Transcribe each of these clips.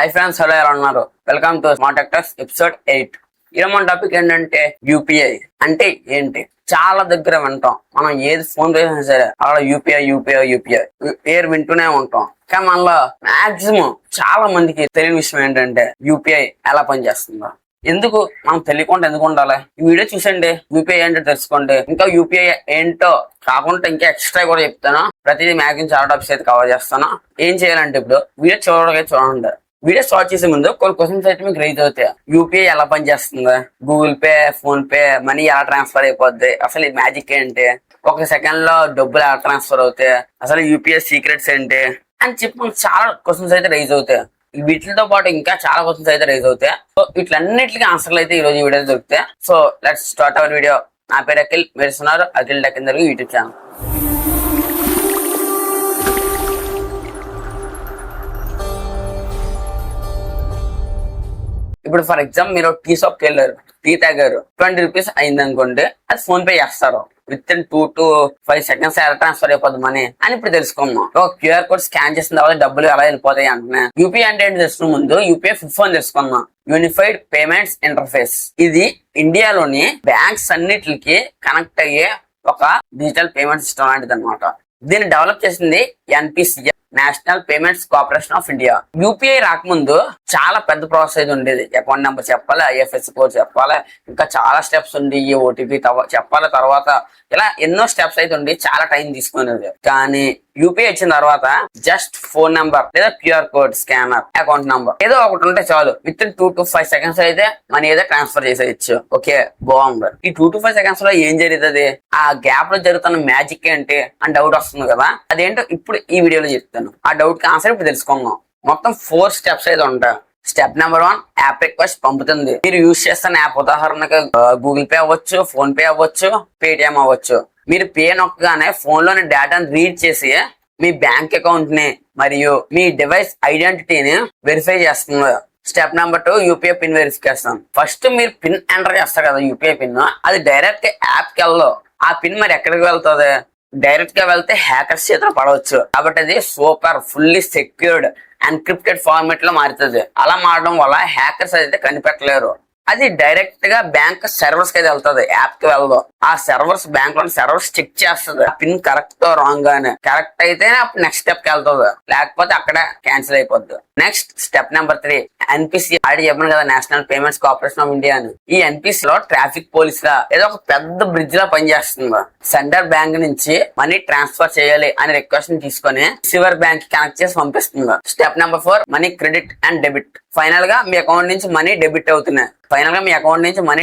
Hi friends, hello ఎలా ఉన్నారు? Welcome to smart actors episode 8. ఈరోజు మన టాపిక్ ఏంటంటే యూపీఐ అంటే ఏంటి. చాలా దగ్గర వింటాం, మనం ఏది ఫోన్ చేసినా సరే అలా యూపీఐ యూపీఐ యూపీఐ పేరు వింటూనే ఉంటాం. కానీ మనలో మాక్సిమం చాలా మందికి తెలియని విషయం ఏంటంటే యూపీఐ ఎలా పనిచేస్తుందో. ఎందుకు మనం తెలియకుండా ఎందుకు ఉండాలి? ఈ వీడియో చూసండి, యూపీఐ ఏంటో తెలుసుకోండి. ఇంకా యూపీఐ ఏంటో కాకుండా ఇంకా ఎక్స్ట్రా కూడా చెప్తాను. ప్రతిదీ మ్యాక్సిమం చాలా టాపిక్స్ అయితే కవర్ చేస్తాను. ఏం చేయాలంటే ఇప్పుడు వీడియో చూడండి. వీడియో స్టార్ట్ చేసే ముందు కొన్ని క్వశ్చన్స్ అయితే మీకు రైజ్ అవుతాయి. యూపీఐ ఎలా పనిచేస్తుంది, Google pay, phone pay, money ఎలా ట్రాన్స్ఫర్ అయిపోద్ది, అసలు ఈ మ్యాజిక్ ఏంటి, ఒక సెకండ్ లో డబ్బులు ఎలా ట్రాన్స్ఫర్ అవుతాయి, అసలు యూపీఐ సీక్రెట్స్ ఏంటి అని చెప్పి మనకు చాలా క్వశ్చన్స్ అయితే రైజ్ అవుతాయి. వీటితో పాటు ఇంకా చాలా క్వశ్చన్స్ అయితే రైజ్ అవుతాయి. సో వీటిలన్నిటికీ ఆన్సర్లు అయితే ఈ రోజు ఈ వీడియో దొరుకుతాయి. So let's start our video. నా పేరు అఖిల్, మీరు ఇస్తున్నారు Akhil tech in Telugu YouTube channel. ఇప్పుడు ఫర్ ఎగ్జాంపుల్ మీరు టీ షాప్ కి వెళ్ళారు, టీ తాగారు, 20 రూపీస్ అయింది అనుకోండి, అది ఫోన్ పే చేస్తారు. విత్ ఇన్ 2 to 5 seconds ఎలా ట్రాన్స్ఫర్ అయిపోద్ది మనీ అని ఇప్పుడు తెలుసుకున్నాం. ఒక క్యూఆర్ కోడ్ స్కాన్ చేసిన తర్వాత డబ్బులు ఎలా వెళ్ళిపోతాయి అంటే, యూపీఐ అంటే ఏంటి తెలుసుకున్న ముందు యూపీఐ ఫుల్ ఫామ్ తెలుసుకున్నాం. Unified payments interface. ఇది ఇండియాలోని బ్యాంక్స్ అన్నిటికి కనెక్ట్ అయ్యే ఒక డిజిటల్ పేమెంట్ సిస్టమ్ లాంటిది అనమాట. దీన్ని డెవలప్ చేసింది NPCI, national Payments Corporation of India. UPI రాకముందు చాలా పెద్ద ప్రాసెస్ అయితే ఉండేది. అకౌంట్ నెంబర్ చెప్పాలి, ఐఎఫ్ఎస్సి కోడ్ చెప్పాలి, ఇంకా చాలా స్టెప్స్ ఉండి ఓటీపీ చెప్పాలి, తర్వాత ఇలా ఎన్నో స్టెప్స్ అయితే ఉండి చాలా టైం తీసుకునేది. కానీ యూపీఐ వచ్చిన తర్వాత జస్ట్ ఫోన్ నెంబర్ లేదా QR code, scanner, account number ఏదో ఒకటి ఉంటే చాలు. విత్ ఇన్ 2 to 5 seconds అయితే మనీ అయితే ట్రాన్స్ఫర్ చేసేయచ్చు. ఓకే, బాగుంది. ఈ 2 to 5 seconds లో ఏం జరుగుతుంది, ఆ గ్యాప్ లో జరుగుతున్న మ్యాజిక్ ఏంటి అని డౌట్ వస్తుంది కదా. అదేంటో ఇప్పుడు ఈ వీడియోలో చెప్తాను. ఆ డౌట్ కి ఆన్సర్ ఇప్పుడు తెలుసుకుందాం. మొత్తం 4 స్టెప్స్ అయితే ఉంటాయి. స్టెప్ నెంబర్ 1, యాప్ రిక్వెస్ట్ పంపుతుంది. మీరు యూజ్ చేస్తున్న యాప్ ఉదాహరణకు గూగుల్ పే అవ్వచ్చు, ఫోన్ పే అవ్వచ్చు, పేటిఎం అవ్వచ్చు. మీరు పే నొక్కగానే ఫోన్ లోని డేటాను రీడ్ చేసి మీ బ్యాంక్ అకౌంట్ ని మరియు మీ డివైస్ ఐడెంటిటీని వెరిఫై చేస్తుంది. Step number 2, UPI pin verification. First మీరు పిన్ ఎంటర్ చేస్తారు కదా, యూపీఐ పిన్, అది డైరెక్ట్ యాప్ కి వెళ్ళదు. ఆ పిన్ మరి ఎక్కడికి వెళ్తుంది? డైరెక్ట్ గా వెళ్తే హ్యాకర్స్ చేతిలో పడవచ్చు. కాబట్టి అది super fully secured encrypted format లో మారుతుంది. అలా మారడం వల్ల హ్యాకర్స్ అయితే కనిపెట్టలేరు. అది డైరెక్ట్ గా బ్యాంక్ సర్వర్స్ కి అయితే వెళ్తుంది, యాప్ కి వెళ్ళదు. ఆ సర్వర్స్ బ్యాంక్ లోని సర్వర్స్ చెక్ చేస్తుంది పిన్ కరెక్ట్ రాంగ్ అని. కరెక్ట్ అయితేనే అప్పుడు నెక్స్ట్ స్టెప్ కి వెళ్తుంది, లేకపోతే అక్కడ క్యాన్సిల్ అయిపోద్ది. Next step number 3, NPC. ఆడి చెప్పాను కదా, National Payments Corporation of India అని. ఈ ఎన్పిసి లో ట్రాఫిక్ పోలీస్ లా ఏదో ఒక పెద్ద బ్రిడ్జ్ లా పనిచేస్తుంది. సెంటర్ బ్యాంక్ నుంచి మనీ ట్రాన్స్ఫర్ చేయాలి అని రిక్వెస్ట్ తీసుకొని రిసీవర్ బ్యాంక్ కనెక్ట్ చేసి పంపిస్తుంది. Step number 4, money credit and debit. Final గా మీ అకౌంట్ నుంచి మనీ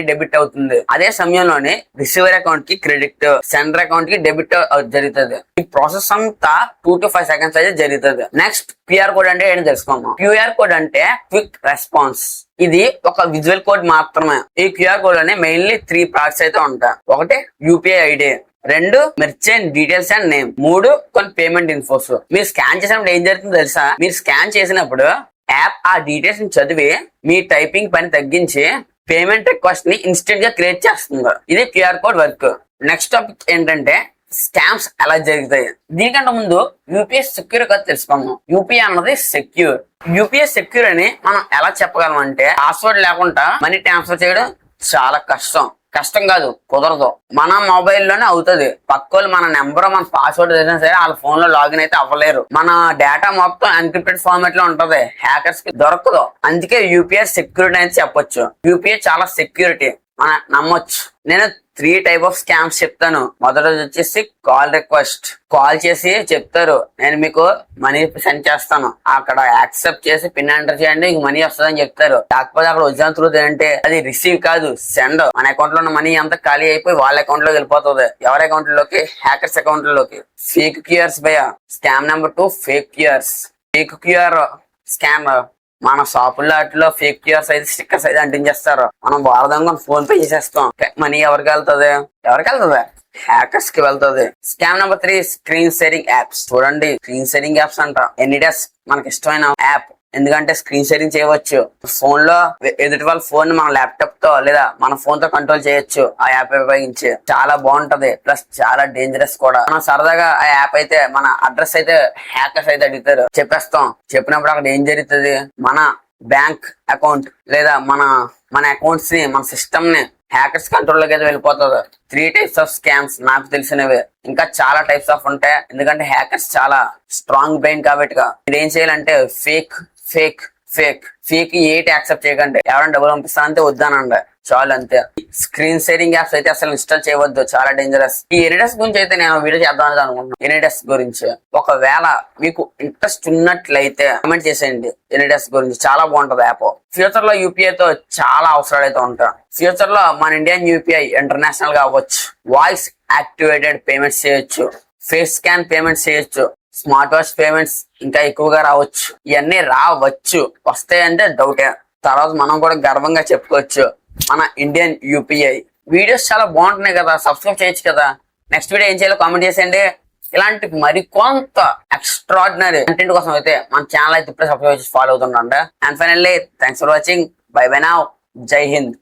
డెబిట్ అవుతున్నాయి. అదే సమయంలోనే రిసీవర్ అకౌంట్ కి క్రెడిట్, సెండర్ అకౌంట్ కి డెబిట్ జరుగుతుంది. ఈ ప్రాసెస్ అంతా 2 to 5 seconds అయితే జరుగుతుంది. నెక్స్ట్ క్యూఆర్ కోడ్ అంటే ఏంటి తెలుసుకుందాం. క్యూఆర్ కోడ్ అంటే క్విక్ రెస్పాన్స్. ఇది ఒక విజువల్ కోడ్ మాత్రమే. ఈ క్యూఆర్ కోడ్ అనే మెయిన్లీ 3 పార్ట్స్ అయితే ఉంటాయి. 1, UPI ID. 2, merchant details and name. 3, కొన్ని పేమెంట్ ఇన్ఫోస్. మీరు స్కాన్ చేసినప్పుడు ఏం జరుగుతుందో తెలుసా? మీరు స్కాన్ చేసినప్పుడు యాప్ ఆ డీటెయిల్స్ ని చదివి మీ టైపింగ్ పని తగ్గించి పేమెంట్ రిక్వెస్ట్ ని ఇన్స్టెంట్ గా క్రియేట్ చేస్తుంది. ఇది QR code work. Next topic ఏంటంటే స్కామ్స్ ఎలా జరుగుతాయి. దీనికంటే ముందు యూపీఐ సెక్యూర్ కదా తెలుసుకున్నాం. యూపీఐ అన్నది సెక్యూర్. యూపీఐ సెక్యూర్ అని మనం ఎలా చెప్పగలం అంటే, పాస్వర్డ్ లేకుండా మనీ ట్రాన్స్ఫర్ చేయడం చాలా కష్టం కాదు, కుదరదు. మన మొబైల్లోనే అవుతుంది. పక్కోళ్ళు మన నెంబర్, మన పాస్వర్డ్ చేసినా సరే వాళ్ళ ఫోన్ లో లాగిన్ అయితే అవ్వలేరు. మన డేటా మొత్తం ఎన్క్రిప్టెడ్ ఫార్మాట్ లో ఉంటది, హ్యాకర్స్ కి దొరకదు. అందుకే యూపీఐ సెక్యూరిటీ అని చెప్పొచ్చు. యూపీఐ చాలా సెక్యూరిటీ, మనం నమ్మొచ్చు. నేను 3 type of స్కామ్స్ చెప్తాను. మొదటిది వచ్చేసి కాల్ రిక్వెస్ట్. కాల్ చేసి చెప్తారు, నేను మీకు మనీ సెండ్ చేస్తాను, అక్కడ యాక్సెప్ట్ చేసి పిన్ ఎంటర్ చేయండి, ఇంక మనీ వస్తుందని చెప్తారు. కాకపోతే అక్కడ ఒరిజినల్ ట్రూత్ ఏంటంటే అది రిసీవ్ కాదు, సెండ్. మన అకౌంట్ లో ఉన్న మనీ అంతా ఖాళీ అయిపోయి వాళ్ళ అకౌంట్ లోకి వెళ్ళిపోతుంది. ఎవరి అకౌంట్ లోకి? హ్యాకర్స్ అకౌంట్ లోకి. ఫేక్ క్యూఆర్స్ భయ. Scam number 2, fake QRs. Fake QR scam. మన షాపుల్లో వాటిలో ఫేక్ క్యూఆర్స్ అయితే స్టిక్కర్స్ అయితే అంటించేస్తారు. మనం వాడదాం ఫోన్ పే చేసేస్తాం. మనీ ఎవరికి వెళ్తుంది? హ్యాకర్స్ కి వెళ్తుంది. Scam number 3, screen sharing apps. చూడండి, స్క్రీన్ షేరింగ్ యాప్స్ అంట. ఎన్నిడస్ మనకి ఇష్టమైన యాప్. ఎందుకంటే స్క్రీన్ షేరింగ్ చేయవచ్చు. ఫోన్ లో ఎదుటి వాళ్ళ ఫోన్ మన ల్యాప్టాప్ తో లేదా మన ఫోన్ తో కంట్రోల్ చేయొచ్చు ఆ యాప్ ఉపయోగించి. చాలా బాగుంటది, ప్లస్ చాలా డేంజరస్ కూడా. మనం సరదాగా ఆ యాప్ అయితే మన అడ్రస్ అయితే హ్యాకర్స్ అయితే అడుగుతారు, చెప్పేస్తాం. చెప్పినప్పుడు అక్కడ ఏం జరుగుతుంది, మన బ్యాంక్ అకౌంట్ లేదా మన అకౌంట్స్ ని మన సిస్టమ్ ని హ్యాకర్స్ కంట్రోల్ లోకి అయితే వెళ్ళిపోతుంది. 3 types ఆఫ్ స్కామ్స్ నాకు తెలిసినవి, ఇంకా చాలా టైప్స్ ఆఫ్ ఉంటాయి. ఎందుకంటే హ్యాకర్స్ చాలా స్ట్రాంగ్ బ్రెయిన్ కాబట్టి మీరు ఏం చేయాలంటే ఫేక్ ఫేక్ ఫేక్ ఫేక్ ఏటి యాక్సెప్ట్ చేయకండి. ఎవరైనా డబ్బులు పంపిస్తానంటే వద్దానండి, చాలు అంతే. స్క్రీన్ షేరింగ్ యాప్స్ అయితే అసలు ఇన్స్టాల్ చేయవద్దు, చాలా డేంజరస్. ఈ ఎనిడెస్ గురించి అయితే నేను వీడియో చేద్దామని అనుకుంటున్నాను. ఎనిడెస్ గురించి ఒకవేళ మీకు ఇంట్రెస్ట్ ఉన్నట్లయితే కామెంట్ చేసేయండి. ఎనిడెస్ గురించి చాలా బాగుంటది యాప్. ఫ్యూచర్ లో యూపీఐ తో చాలా అవసరాలు అయితే ఉంటాయి. ఫ్యూచర్ లో మన ఇండియన్ యూపీఐ ఇంటర్నేషనల్ గా అవ్వచ్చు, వాయిస్ యాక్టివేటెడ్ పేమెంట్స్ చేయొచ్చు, ఫేస్ స్కాన్ పేమెంట్స్ చేయొచ్చు, స్మార్ట్ వాచ్ పేమెంట్స్ ఇంకా ఎక్కువగా రావచ్చు. ఇవన్నీ రావచ్చు, వస్తాయంటే డౌటే. తర్వాత మనం కూడా గర్వంగా చెప్పుకోవచ్చు మన ఇండియన్ యూపీఐ. వీడియోస్ చాలా బాగుంటున్నాయి కదా, సబ్స్క్రైబ్ చేయొచ్చు కదా. నెక్స్ట్ వీడియో ఏం చేయాలో కామెంట్ చేసేయండి. ఇలాంటి మరికొంత ఎక్స్ట్రాడినరీ కంటెంట్ కోసం అయితే మన ఛానల్ అయితే ఇప్పుడే సబ్స్క్రైబ్ చేసి ఫాలో అవుతుండండి. And finally thanks for watching. Bye bye now. జై హింద్.